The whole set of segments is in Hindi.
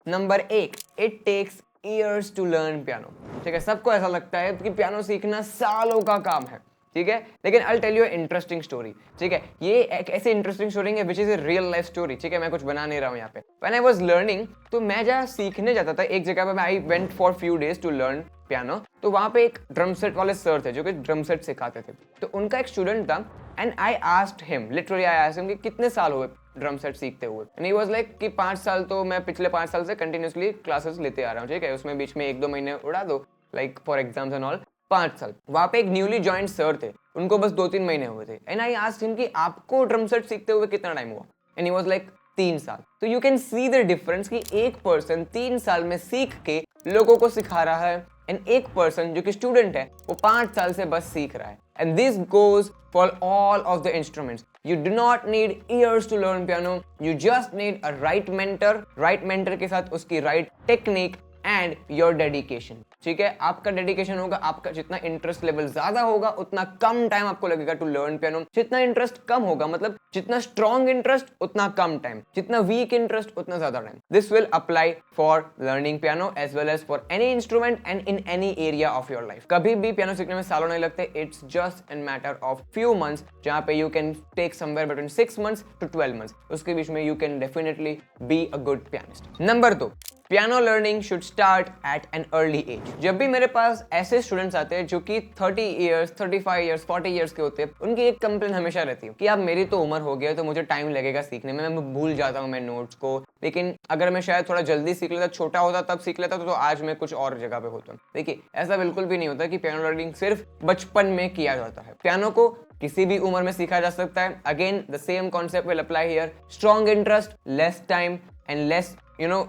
Number 1, it takes years to learn piano. ठीक है, सबको ऐसा लगता है कि पियानो सीखना सालों का काम है, ठीक है, लेकिन I tell you interesting story. ठीक है, ये एक ऐसी इंटरेस्टिंग स्टोरी है which is a real life story. ठीक है, मैं कुछ बना नहीं रहा हूँ यहाँ पे। व्हेन आई वाज लर्निंग, तो मैं जहाँ सीखने जाता था एक जगह पे, I went for few days to learn piano. तो वहाँ पे एक ड्रम सेट वाले सर थे जो कि ड्रम सेट सिखाते थे। तो उनका एक स्टूडेंट था and I asked him, literally I asked him कि कितने साल हुए ड्रम सेट सीखते हुए। एंड ही वाज लाइक कि 5 साल। तो मैं पिछले 5 साल से कंटिन्यूअसली क्लासेस लेते आ रहा हूँ। ठीक है, उसमें बीच में 1-2 महीने उड़ा दो like for exams and all. 5 साल। वहाँ पे एक न्यूली ज्वाइंट सर थे, उनको बस 2-3 महीने हुए थे। एंड आई आस्क्ड हिम कि आपको ड्रम सेट सीखते हुए कितना टाइम हुआ? एंड ही वाज लाइक 3 साल। तो you can see the difference कि एक पर्सन 3 साल में सीख के लोगों को सिखा रहा है एंड एक पर्सन जो कि स्टूडेंट है वो 5 साल से बस सीख रहा है। And this goes for all of the instruments. You do not need years to learn piano. You just need a right mentor. Right mentor के साथ उसकी right technique and your dedication. ठीक है, आपका डेडिकेशन होगा, आपका जितना इंटरेस्ट लेवल ज्यादा होगा उतना कम टाइम आपको लगेगा टू लर्न पियानो। जितना इंटरेस्ट कम होगा, मतलब जितना स्ट्रॉन्ग इंटरेस्ट उतना कम टाइम, जितना वीक इंटरेस्ट उतना ज्यादा time. This will apply for learning piano as well as for any instrument and in any area of your life. कभी भी पियानो सीखने में सालों नहीं लगते। It's just in matter of few months, जहां पे you can take somewhere between 6 months to 12 months। उसके बीच में you can definitely be a good pianist. Number 2, piano learning should start at an early age. जब भी मेरे पास ऐसे स्टूडेंट्स आते हैं जो कि 30 इयर्स, 35 इयर्स, 40 इयर्स के होते हैं, उनकी एक कंप्लेन हमेशा रहती है कि अब मेरी तो उम्र हो गया है तो मुझे टाइम लगेगा सीखने में, मैं भूल जाता हूँ मैं नोट्स को। लेकिन अगर मैं शायद थोड़ा जल्दी सीख लेता, छोटा होता तब सीख लेता तो आज मैं कुछ और जगह पे होता। देखिए, ऐसा बिल्कुल भी नहीं होता कि पियानो लर्निंग सिर्फ बचपन में किया जाता है। पियानो को किसी भी उम्र में सीखा जा सकता है। Again the same concept will apply here. Strong interest, less time and less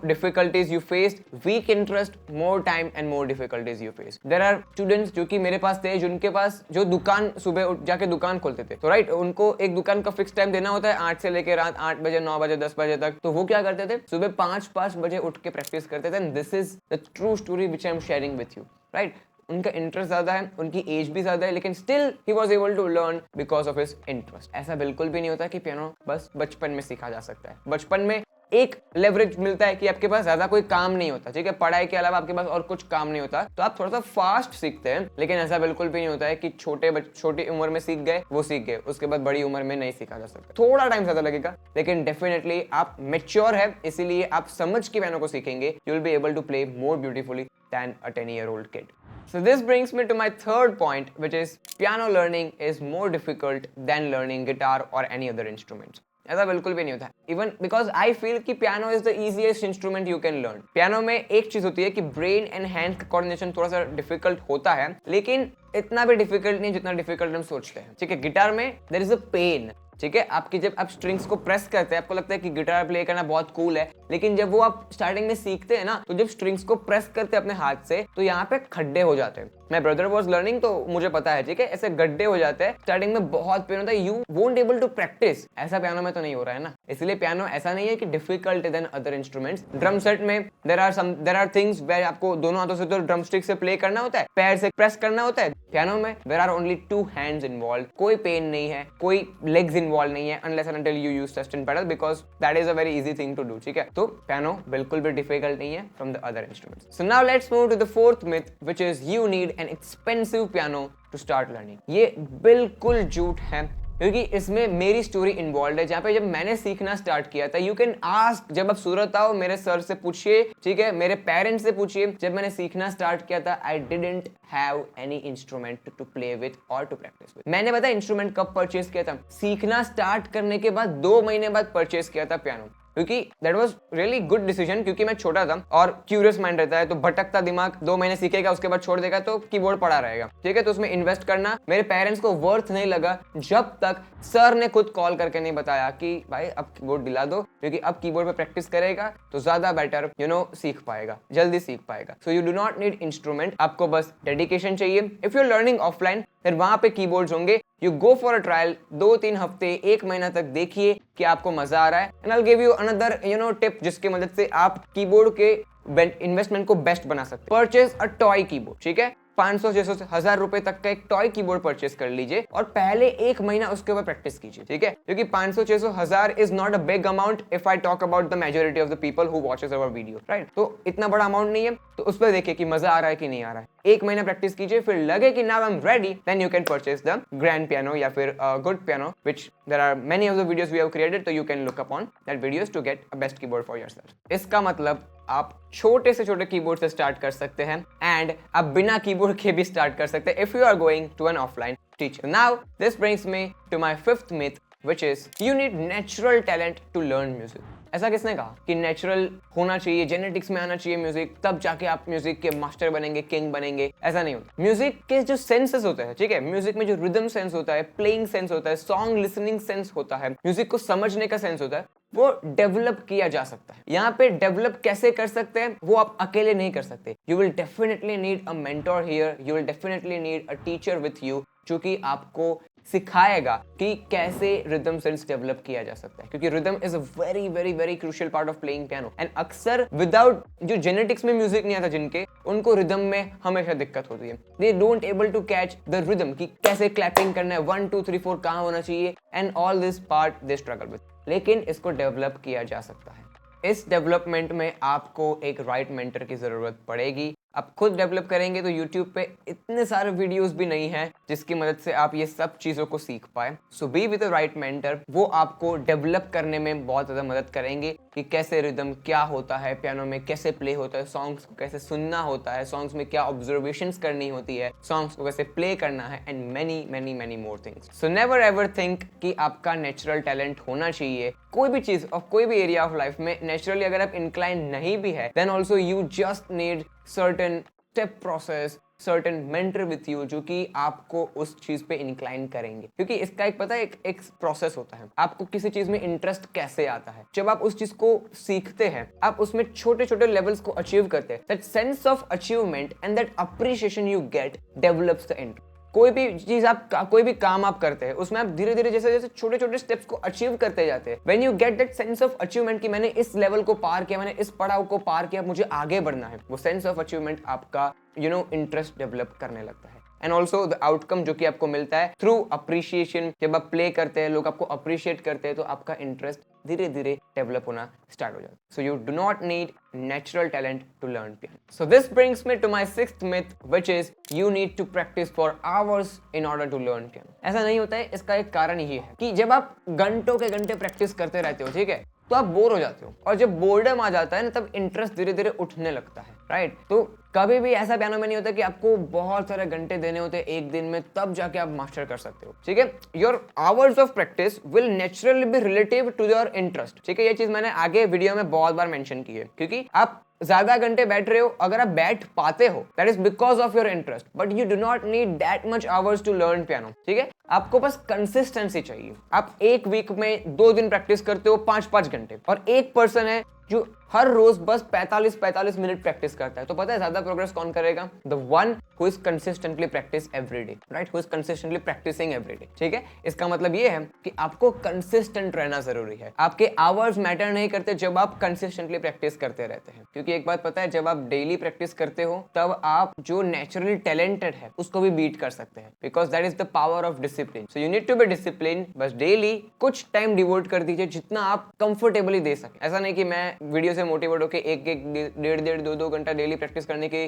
difficulties you faced, weak interest, more time and more difficulties you faced. There are students जो कि मेरे पास थे, जिनके पास जो दुकान सुबह जाके दुकान खोलते थे, तो राइट, उनको एक दुकान का फिक्स टाइम देना होता है 8 से लेकर रात 8 बजे, 9 बजे, 10 बजे तक। तो वो क्या करते थे, सुबह 5 बजे उठ के प्रैक्टिस करते थे। This is the true story which I am sharing with you, right. उनका इंटरेस्ट ज्यादा है, उनकी एज भी ज्यादा है, लेकिन still he was able to learn because of his interest. ऐसा बिल्कुल भी नहीं होता कि पियानो बस बचपन में सीखा जा सकता है। बचपन में एक लेवरेज मिलता है कि आपके पास ज्यादा कोई काम नहीं होता। ठीक है, पढ़ाई के अलावा आपके पास और कुछ काम नहीं होता, तो आप थोड़ा सा फास्ट सीखते हैं। लेकिन ऐसा बिल्कुल भी नहीं होता है कि छोटी उम्र में सीख गए वो सीख गए, उसके बाद बड़ी उम्र में नहीं सीखा जा सकता। थोड़ा टाइम ज्यादा लगेगा, लेकिन डेफिनेटली आप मेच्योर है, इसीलिए आप समझ के पियानो को सीखेंगे। You will be able to play more beautifully than a 10-year-old kid. So this brings me to my third point, which is piano learning is more difficult than learning guitar or any other instruments. ऐसा बिल्कुल भी नहीं होता। इवन बिकॉज आई फील कि piano is the easiest instrument you can learn. Piano में एक चीज होती है कि ब्रेन एंड हैंड का कोऑर्डिनेशन थोड़ा सा डिफिकल्ट होता है, लेकिन इतना भी डिफिकल्ट नहीं जितना डिफिकल्ट हम सोचते हैं। ठीक है, गिटार में देयर इज अ पेन। ठीक है, आपकी जब आप स्ट्रिंग्स को प्रेस करते हैं आपको लगता है कि गिटार प्ले करना बहुत कूल है, लेकिन जब वो आप स्टार्टिंग में सीखते हैं ना, तो जब स्ट्रिंग्स को प्रेस करते हैं अपने हाथ से तो यहाँ पे खड्डे हो जाते हैं। मैं ब्रदर वाज लर्निंग तो मुझे पता है। ठीक है, ऐसे गड्ढे हो जाते हैं, स्टार्टिंग में बहुत पेन होता है, you won't able to practise. ऐसा पियानो में तो नहीं हो रहा है ना, इसलिए पियानो ऐसा नहीं है कि difficult than other instruments. Drum set में देयर आर थिंग्स वेयर आपको दोनों हाथों से तो ड्रम स्टिक से प्ले करना होता है, पैर से प्रेस करना होता है। पियानो में there are only 2 hands involve, कोई पेन नहीं है, कोई लेग्स इन्वॉल्व नहीं है, unless until you use test and pedal, because that is a very easy thing to do. ठीक है, तो piano बिल्कुल भी difficult नहीं है from the other instruments. So now let's move to the fourth myth, which is you need an expensive piano to start learning. ये बिल्कुल झूठ है, क्योंकि इसमें मेरी स्टोरी इन्वॉल्व है। जहाँ पे जब मैंने सीखना स्टार्ट किया था, यू कैन आस्क, जब आप सूरत आओ मेरे सर से पूछिए, ठीक है, मेरे पेरेंट्स से पूछिए। जब मैंने सीखना स्टार्ट किया था, I didn't have any instrument to play with और टू प्रैक्टिस विथ। मैंने पता इंस्ट्रूमेंट कब परचेज किया था? सीखना स्टार्ट करने के बाद 2 महीने बाद परचेज किया था पियानो, क्योंकि that was really good decision. क्योंकि मैं छोटा था और क्यूरियस माइंड रहता है, तो भटकता दिमाग 2 महीने सीखेगा, उसके बाद छोड़ देगा तो कीबोर्ड पड़ा रहेगा। ठीक है, तो उसमें इन्वेस्ट करना मेरे पेरेंट्स को वर्थ नहीं लगा, जब तक सर ने खुद कॉल करके नहीं बताया कि भाई अब कीबोर्ड दिला दो, क्योंकि अब कीबोर्ड पे प्रैक्टिस करेगा तो ज्यादा बेटर सीख पाएगा, जल्दी सीख पाएगा। So you do not need instrument, आपको बस डेडिकेशन चाहिए। If you are learning offline, फिर वहां पे कीबोर्ड्स होंगे, you go for a trial, 2-3 हफ्ते 1 महीना तक देखिए कि आपको मजा आ रहा है। And I will give you another tip, जिसकी मदद से आप कीबोर्ड के इन्वेस्टमेंट को बेस्ट बना सकते हैं। Purchase a toy keyboard. ठीक है, 500 600 1000 रुपए तक का एक टॉय कीबोर्ड परचेस कर लीजिए और पहले एक महीना उसके ऊपर प्रैक्टिस कीजिए, ठीक है? क्योंकि 500 600 1000 is not a big amount if I talk about the majority of the people who watches our video, right? तो इतना बड़ा अमाउंट नहीं है, तो उस पर देखिए कि मजा आ रहा है कि नहीं आ रहा है। एक महीना प्रैक्टिस कीजिए, फिर लगे कि now I am ready, then you can purchase the grand piano या फिर good piano, which there are many of the videos we have created, तो you can look upon that videos to get a best keyboard for yourself. इसका मतलब आप छोटे से छोटे कीबोर्ड से स्टार्ट कर सकते हैं एंड आप बिना कीबोर्ड के भी स्टार्ट कर सकते हैं if you are going to an offline teacher. Now this brings me to my fifth myth, which is you need natural talent to learn music. ऐसा किसने कहा कि नेचुरल होना चाहिए, जेनेटिक्स में आना चाहिए म्यूजिक, तब जाके आप म्यूजिक के मास्टर बनेंगे, किंग बनेंगे? ऐसा नहीं होता। म्यूजिक के जो सेंसेस होते हैं, ठीक है, म्यूजिक में जो रिदम सेंस होता है, प्लेइंग सेंस होता है, सॉन्ग लिसनिंग सेंस होता है, म्यूजिक को समझने का सेंस होता है, वो डेवलप किया जा सकता है। यहाँ पे डेवलप कैसे कर सकते हैं वो आप अकेले नहीं कर सकते। You will definitely need a mentor here, you will definitely need a teacher with you, जो कि आपको सिखाएगा कि कैसे रिदम सेंस डेवलप किया जा सकता है, क्योंकि rhythm is a very very very crucial part of playing piano. And अक्सर विदाउट जो जेनेटिक्स में म्यूजिक नहीं आता जिनके, उनको रिदम में हमेशा दिक्कत होती है। They don't able to catch the rhythm कि कैसे क्लैपिंग करना है, 1 2 3 4 कहाँ होना चाहिए, and all this part they struggle with. लेकिन इसको डेवलप किया जा सकता है। इस डेवलपमेंट में आपको एक राइट मेंटर की जरूरत पड़ेगी। आप खुद डेवलप करेंगे तो YouTube पे इतने सारे वीडियोस भी नहीं हैं जिसकी मदद से आप ये सब चीज़ों को सीख पाए। So be with the right mentor, वो आपको डेवलप करने में बहुत ज़्यादा मदद करेंगे कि कैसे रिदम क्या होता है, पियानो में कैसे प्ले होता है, सॉन्ग्स को कैसे सुनना होता है, सॉन्ग्स में क्या ऑब्जर्वेशंस करनी होती है, सॉन्ग्स को कैसे प्ले करना है, and many many many more things. So never ever think कि आपका नेचुरल टैलेंट होना चाहिए। कोई भी चीज़ और कोई भी एरिया ऑफ लाइफ में नेचुरली अगर आप इंक्लाइन नहीं भी है, then also you just need certain step process, certain mentor with you, जो कि आपको उस चीज पे इंक्लाइन करेंगे। क्योंकि इसका एक पता है एक प्रोसेस होता है। आपको किसी चीज में इंटरेस्ट कैसे आता है, जब आप उस चीज को सीखते हैं, आप उसमें छोटे छोटे लेवल्स को अचीव करते हैं, that sense of achievement and that appreciation you get develops the interest. कोई भी चीज आप कोई भी काम आप करते हैं, उसमें आप धीरे धीरे जैसे जैसे छोटे छोटे स्टेप्स को अचीव करते जाते हैं, when you get that sense of achievement कि मैंने इस लेवल को पार किया, मैंने इस पड़ाव को पार किया, मुझे आगे बढ़ना है, वो सेंस ऑफ अचीवमेंट आपका इंटरेस्ट डेवलप करने लगता है। एंड ऑल्सो द आउटकम जो कि आपको मिलता है थ्रू अप्रिशिएशन, जब आप प्ले करते हैं, लोग आपको अप्रिशिएट करते हैं, तो आपका इंटरेस्ट धीरे धीरे डेवलप होना स्टार्ट हो जाता है। So you do not need natural talent to learn piano. So this brings me to my sixth myth, which is you need to practise for hours in order to learn piano. ऐसा नहीं होता है। इसका एक कारण ये है कि जब आप घंटों के घंटे प्रैक्टिस करते रहते हो, ठीक है, तो आप बोर हो जाते हो, और जब बोर्डम आ जाता है ना, तब इंटरेस्ट धीरे धीरे उठने लगता है, राइट? तो कभी भी ऐसा पियानो में नहीं होता कि आपको बहुत सारे घंटे देने होते हैं एक दिन में, तब जाके आप मास्टर कर सकते हो, ठीक है? Your hours of practice will naturally be relative to your interest, ठीक है? ये चीज मैंने आगे वीडियो में बहुत बार मेंशन की है, क्योंकि आप ज्यादा घंटे बैठ रहे हो, अगर आप बैठ पाते हो, that is because of your interest, but you do not need that much hours to learn piano, ठीक है? आपको बस कंसिस्टेंसी चाहिए। आप एक वीक में 2 दिन प्रैक्टिस करते हो 5-5 घंटे, और एक पर्सन है जो हर रोज बस 45-45 मिनट प्रैक्टिस करता है, तो पता है ज्यादा प्रोग्रेस कौन करेगा? The one who is consistently practice every day, right? Who is consistently practising every day, ठीक है? इसका मतलब ये है कि आपको कंसिस्टेंट रहना जरूरी है। आपके आवर्स मैटर नहीं करते जब आप कंसिस्टेंटली प्रैक्टिस करते रहते हैं, क्योंकि एक बात पता है, जब आप डेली प्रैक्टिस करते हो, तब आप जो नेचुरली टैलेंटेड है उसको भी बीट कर सकते हैं, because that is the power of discipline. So you need to be discipline. बस डेली कुछ टाइम डिवोट कर दीजिए, जितना आप कंफर्टेबली दे सके। ऐसा नहीं कि मैं वीडियो से मोटिवेट होकर एक 1.5 2 घंटा डेली प्रैक्टिस करने के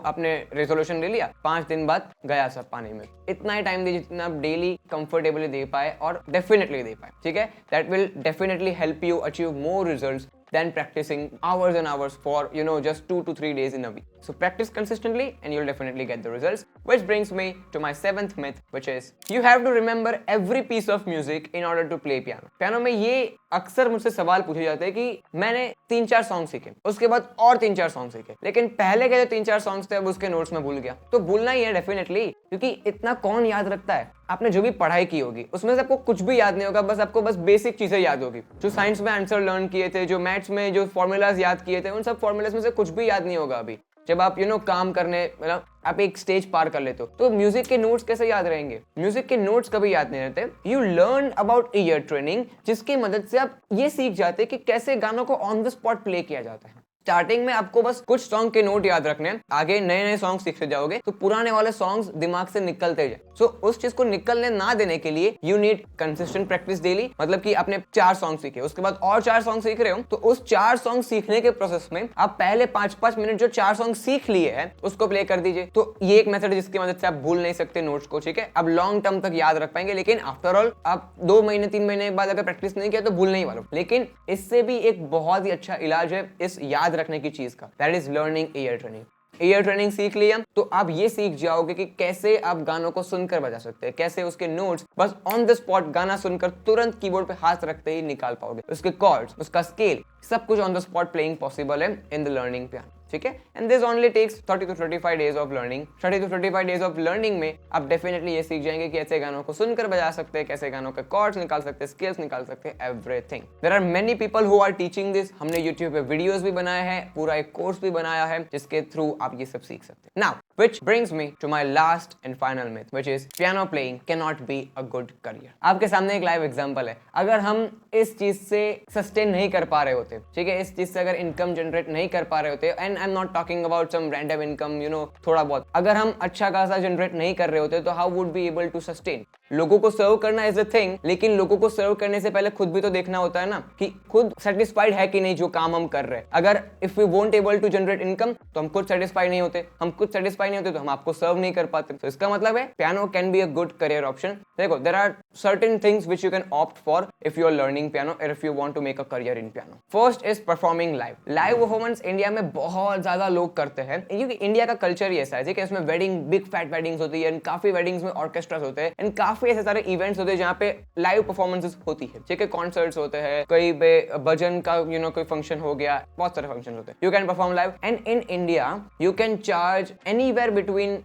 अपने रेजोल्यूशन ले लिया, 5 दिन बाद गया सब पानी में। इतना ही टाइम दीजिए जितना आप डेली कंफर्टेबली दे पाए, और डेफिनेटली दे पाए, ठीक है? That will definitely help you achieve more results than practicing hours and hours for just 2 to 3 days in a week. So practice consistently and you'll definitely get the results, which brings me to my 7th myth, which is you have to remember every piece of music in order to play piano. Piano में ये अक्सर मुझसे सवाल पूछे जाते हैं कि मैंने 3-4 सॉन्ग सीखे, उसके बाद और 3-4 सॉन्ग सीखे, लेकिन पहले के जो 3-4 सॉन्ग्स थे अब उसके नोट्स में भूल गया। तो भूलना ही है डेफिनेटली, क्योंकि इतना कौन याद रखता है? आपने जो भी पढ़ाई की होगी उसमें से आपको कुछ भी याद नहीं होगा, बस आपको बस बेसिक चीजें याद होगी। जो साइंस में आंसर लर्न किए थे, जो मैथ्स में जो फॉर्मूलाज याद किए थे, उन सब फॉर्मूलाज में से कुछ भी याद नहीं होगा अभी। जब आप काम करने मतलब आप एक स्टेज पार कर लेते हो, तो म्यूजिक के नोट्स कैसे याद रहेंगे? म्यूजिक के नोट्स कभी याद नहीं रहते। You learn about ear training, जिसकी मदद से आप ये सीख जाते हैं कि कैसे गानों को ऑन द स्पॉट प्ले किया जाता है। स्टार्टिंग में आपको बस कुछ सॉन्ग के नोट याद रखने हैं, आगे नए नए सॉन्ग सीखते जाओगे तो पुराने वाले सॉन्ग्स दिमाग से निकलते जाए। सो उस चीज को निकलने ना देने के लिए you need consistent practice daily. मतलब कि आपने 4 सॉन्ग सीखे, उसके बाद और 4 सॉन्ग सीख रहे हो, तो उस 4 सॉन्ग सीखने के प्रोसेस में आप पहले 5-5 मिनट जो 4 सॉन्ग सीख लिए हैं उसको प्ले कर दीजिए। तो ये एक मेथड है जिसकी मदद से आप भूल नहीं सकते नोट्स को, ठीक है। अब लॉन्ग टर्म तक याद रख पाएंगे, लेकिन आफ्टर ऑल आप 2 महीने 3 महीने बाद अगर प्रैक्टिस नहीं किया तो भूल नहीं वालों। लेकिन इससे भी एक बहुत ही अच्छा इलाज है इस याद रखने की चीज का, that is learning ear training. Ear training सीख लिया तो आप ये सीख जाओगे कि कैसे आप गानों को सुनकर बजा सकते हैं, कैसे उसके नोट्स बस ऑन द स्पॉट गाना सुनकर तुरंत कीबोर्ड पे हाथ रखते ही निकाल पाओगे, उसके कॉर्ड्स, उसका स्केल, सब कुछ on the spot playing possible है इन द लर्निंग पियानो, ठीक है। And this only takes 30 to 35 days of learning. 30 to 35 days of learning में आप डेफिनेटली ये सीख जाएंगे कि ऐसे गानों को सुनकर बजा सकते हैं, कैसे गानों के कॉर्ड्स निकाल सकते हैं, स्केल्स निकाल सकते हैं, everything. There are many people who are teaching this. हमने यूट्यूब पे वीडियोस भी बनाए हैं, पूरा एक कोर्स भी बनाया है जिसके थ्रू आप ये सब सीख सकते हैं। Now which brings me to my last and final myth, which is piano playing cannot be a good career। आपके सामने एक लाइव एग्जांपल है। अगर हम इस चीज से सस्टेन नहीं कर पा रहे होते, ठीक है, इस चीज से अगर इनकम जनरेट नहीं कर पा रहे होते, and I am not talking about some random income, you know, थोड़ा बहुत, अगर हम अच्छा खासा जनरेट नहीं कर रहे होते तो how would be able to sustain. लोगों को सर्व करना इज अ थिंग, लेकिन लोगों को सर्व करने से पहले खुद भी तो देखना होता है ना कि खुद सेटिस्फाइड है कि नहीं जो काम हम कर रहे हैं। अगर if we won't able to generate income तो हम खुद सेटिस्फाइड नहीं होते, हम खुद सेटिस्फाइड नहीं होते तो हम आपको सर्व नहीं कर पाते। तो इसका मतलब है piano can be a good career option. देखो, there are certain things which you can opt for if you are learning piano और if you want to make a career in piano. First is performing live. Live performance India में बहुत ज्यादा लोग करते हैं क्योंकि इंडिया का कल्चर ही ऐसा है, ठीक है। इसमें वेडिंग, बिग फैट वेडिंग्स होती है, काफी वेडिंग्स में ऑर्केस्ट्रास होते हैं एंड काफी ऐसे सारे इवेंट्स होते हैं जहाँ पे लाइव परफॉर्मेंसेस होती है, ठीक है। कॉन्सर्ट्स होते हैं, कहीं पे भजन का यू नो कोई फंक्शन हो गया, बहुत सारे फंक्शन होते हैं। You can perform live and in India you can charge anywhere between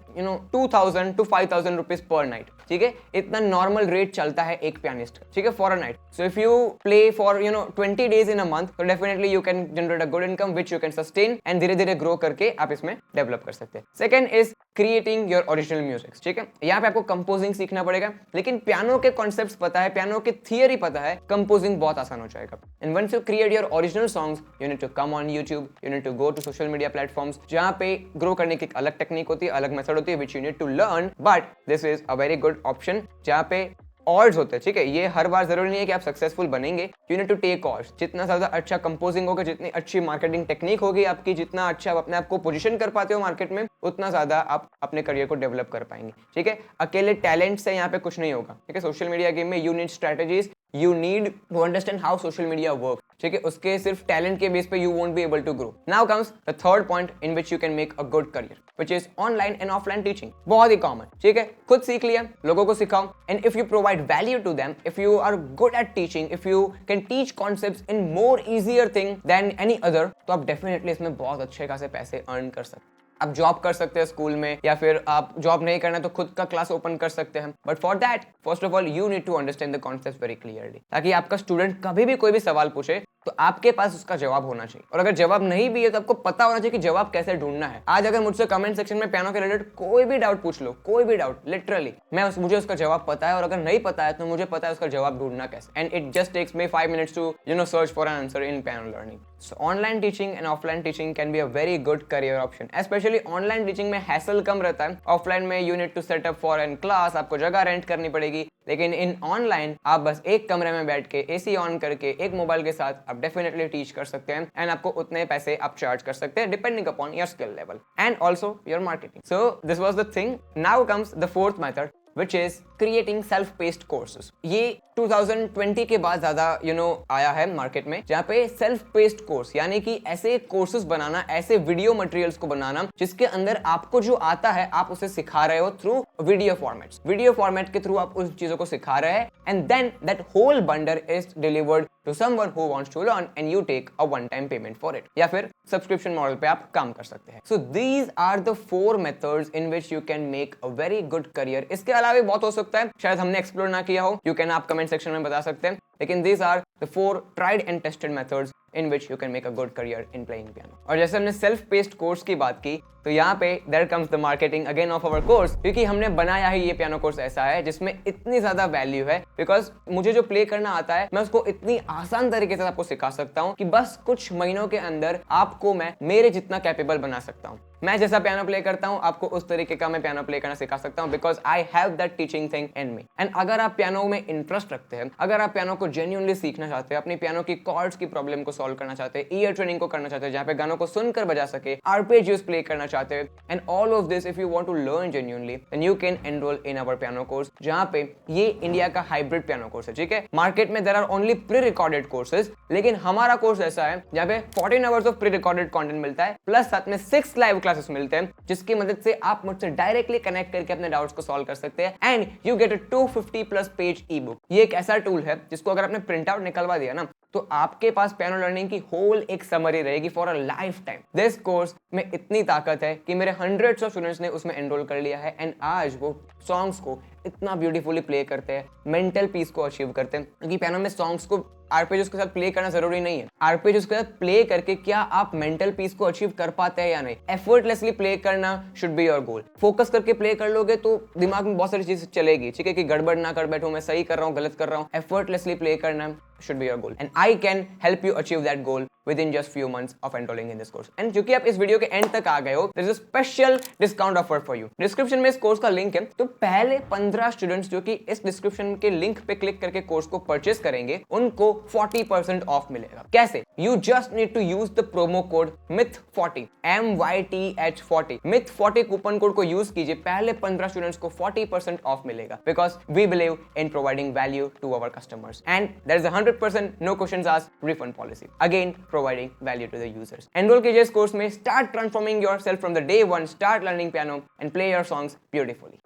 2000 to 5000 rupees per night, ठीक है। इतना नॉर्मल रेट चलता है एक पियानिस्ट का, ठीक है, for a night. So if you play for 20 days in a month तो definitely you can generate a good income which you can sustain and धीरे धीरे ग्रो करके आप इसमें डेवलप कर सकते हैं। Second is creating your original music, ठीक है। यहाँ पे आपको कंपोजिंग सीखना पड़ेगा, लेकिन पियानो के कॉन्सेप्ट्स पता है, पियानो की थियरी पता है, कंपोजिंग बहुत आसान हो जाएगा। And once you create your original songs you need to come on YouTube, you need to go to social media platforms जहाँ पे ग्रो करने की एक अलग टेक्निक होती है, अलग मेथड होती है which you need to learn, but this is a very good option जहाँ पे ऑर्ड्स होते हैं, ठीक है। ये हर बार जरूरी नहीं है कि आप सक्सेसफुल बनेंगे, you need to take orders. जितना ज्यादा अच्छा कंपोजिंग होगा, जितनी अच्छी मार्केटिंग टेक्निक होगी आपकी, जितना अच्छा आप अपने आप को पोजीशन कर पाते हो मार्केट में, उतना ज्यादा आप अपने करियर को डेवलप कर पाएंगे, ठीक है। अकेले टैलेंट से यहाँ पे कुछ नहीं होगा, ठीक है। सोशल मीडिया गेम में you need strategies, you need to understand how social media works, ठीक है। उसके सिर्फ टैलेंट के बेस पे you won't be able to grow. Now comes the third point in which you can make a good career, which is online and offline teaching. बहुत ही कॉमन, ठीक है। खुद सीख लिया, लोगों को सिखाओ, and if you provide value to them, if you are good at teaching, if you can teach concepts in more easier thing than any other, तो आप definitely इसमें बहुत अच्छे खासे पैसे earn कर सकते हैं। आप जॉब कर सकते हैं स्कूल में, या फिर आप जॉब नहीं करना तो खुद का क्लास ओपन कर सकते हैं। But for that first of all you need to understand the concept very clearly, ताकि आपका स्टूडेंट कभी भी कोई भी सवाल पूछे तो आपके पास उसका जवाब होना चाहिए। और अगर जवाब नहीं भी है तो आपको पता होना चाहिए कि जवाब कैसे ढूंढना है। आज अगर मुझसे कमेंट सेक्शन में पियानो के रिलेटेड कोई भी डाउट पूछ लो, कोई भी डाउट, लिटरली मुझे उसका जवाब पता है, और अगर नहीं पता है तो मुझे पता है उसका जवाब ढूंढना कैसे। And it just takes me 5 minutes to search for an answer in piano learning. So online teaching and offline teaching can be a very good career option. Specially online teaching में हैसल कम रहता है, ऑफलाइन में you need to set up for an class, आपको जगह रेंट करनी पड़ेगी। लेकिन इन ऑनलाइन आप बस एक कमरे में बैठ के एसी ऑन करके एक मोबाइल के साथ आप डेफिनेटली टीच कर सकते हैं, एंड आपको उतने पैसे आप चार्ज कर सकते हैं depending upon your skill level and also your marketing. So this was the thing. Now comes the fourth method which is creating self-paced courses. ये 2020 के बाद ज्यादा आया है मार्केट में, जहाँ पे सेल्फ पेस्ड कोर्स यानी कि ऐसे कोर्सेज बनाना, ऐसे वीडियो मटेरियल्स को बनाना जिसके अंदर आपको जो आता है आप उसे सिखा रहे हो through video formats. Video format के थ्रू आप उन चीजों को सिखा रहे हैं, and then that whole bundle is delivered to someone who wants to learn and you take a one time payment for it, या फिर सब्सक्रिप्शन मॉडल पे आप काम कर सकते हैं। So these are the 4 methods in which you can make a very good career. इसके अलावा भी बहुत हो सकता है, शायद हमने एक्सप्लोर ना किया हो, यू कैन आप कमेंट सेक्शन में बता सकते हैं, लेकिन these are the 4 tried and tested methods in which you can make a good career in playing piano. और जैसे हमने सेल्फ पेस्ड कोर्स की बात की, तो यहाँ पे there comes the marketing again of our course, क्योंकि हमने बनाया ही ये पियानो कोर्स ऐसा है जिसमें इतनी ज्यादा वैल्यू है, बिकॉज मुझे जो प्ले करना आता है मैं उसको इतनी आसान तरीके से आपको सिखा सकता हूँ कि बस कुछ महीनों के अंदर आपको मैं मेरे जितना कैपेबल बना सकता हूँ। मैं जैसा पियानो प्ले करता हूँ आपको उस तरीके का मैं पियानो प्ले करना सिखा सकता हूँ, because I have that teaching thing in me. And अगर आप पियानो में इंटरेस्ट रखते हैं, अगर आप पियानो को जेन्युइनली सीखना चाहते हैं, अपनी पियानो की कॉर्ड्स की प्रॉब्लम को सॉल्व करना चाहते हैं, ईयर ट्रेनिंग को करना चाहते हैं जहाँ पे गानों को सुनकर बजा सके, आरपेजियोस प्ले करना चाहते हैं, and all of this if you want to learn genuinely then you can enrol in our piano course, जहाँ पे ये इंडिया का हाइब्रिड पियानो कोर्स है। ठीक है, मार्केट में there are only pre recorded courses, लेकिन हमारा कोर्स ऐसा है जहाँ पे 14 hours of pre recorded content मिलता है, प्लस साथ में 6 लाइव क्लासेस मिलते हैं जिसकी मदद से आप मुझसे डायरेक्टली कनेक्ट करके अपने डाउट्स को सॉल्व कर सकते हैं, and you get a 250 plus page E book. ये एक ऐसा टूल है जिसको अगर आपने प्रिंट आउट निकलवा दिया ना, तो आपके पास पियानो लर्निंग की होल एक समरी रहेगी for a life time. This course में इतनी ताकत है कि मेरे हंड्रेड्स ऑफ स्टूडेंट्स ने उसमें एनरोल कर लिया है, एंड आज वो सॉन्ग्स को इतना ब्यूटीफुली प्ले करते हैं, मेंटल पीस को अचीव करते हैं, क्योंकि पियानो में सॉन्ग्स को आरपेजियोस के साथ प्ले करना जरूरी नहीं है। आरपेजियोस के साथ प्ले करके क्या आप मेंटल पीस को अचीव कर पाते हैं या नहीं, एफर्टलेसली प्ले करना should be your goal. Focus करके प्ले कर लोगे तो दिमाग में बहुत सारी चीजें चलेगी, ठीक है, कि गड़बड़ ना कर बैठो, मैं सही कर रहा हूँ गलत कर रहा हूँ। एफर्टलेसली प्ले करना should be your goal, and I can help you achieve that goal within just few months of enrolling in this course. And क्योंकि आप इस वीडियो के एंड तक आ गए हो, there is a special discount offer for you. Description में इस कोर्स का लिंक है, तो पहले 15 स्टूडेंट्स जो कि इस डिस्क्रिप्शन के लिंक पे क्लिक करके कोर्स को परचेस करेंगे, उनको 40% ऑफ मिलेगा। कैसे? You just need to use the promo code MYTH40 MYTH40 MYTH40 coupon code को यूज कीजिए, पहले 15 स्टूडेंट्स को 40% ऑफ मिलेगा, because we believe in providing value to our customers, and there is a 100% no questions asked refund policy, again providing value to the users. Enroll कीजिए इस कोर्स में, start transforming yourself from the day one, start learning piano and play your songs beautifully.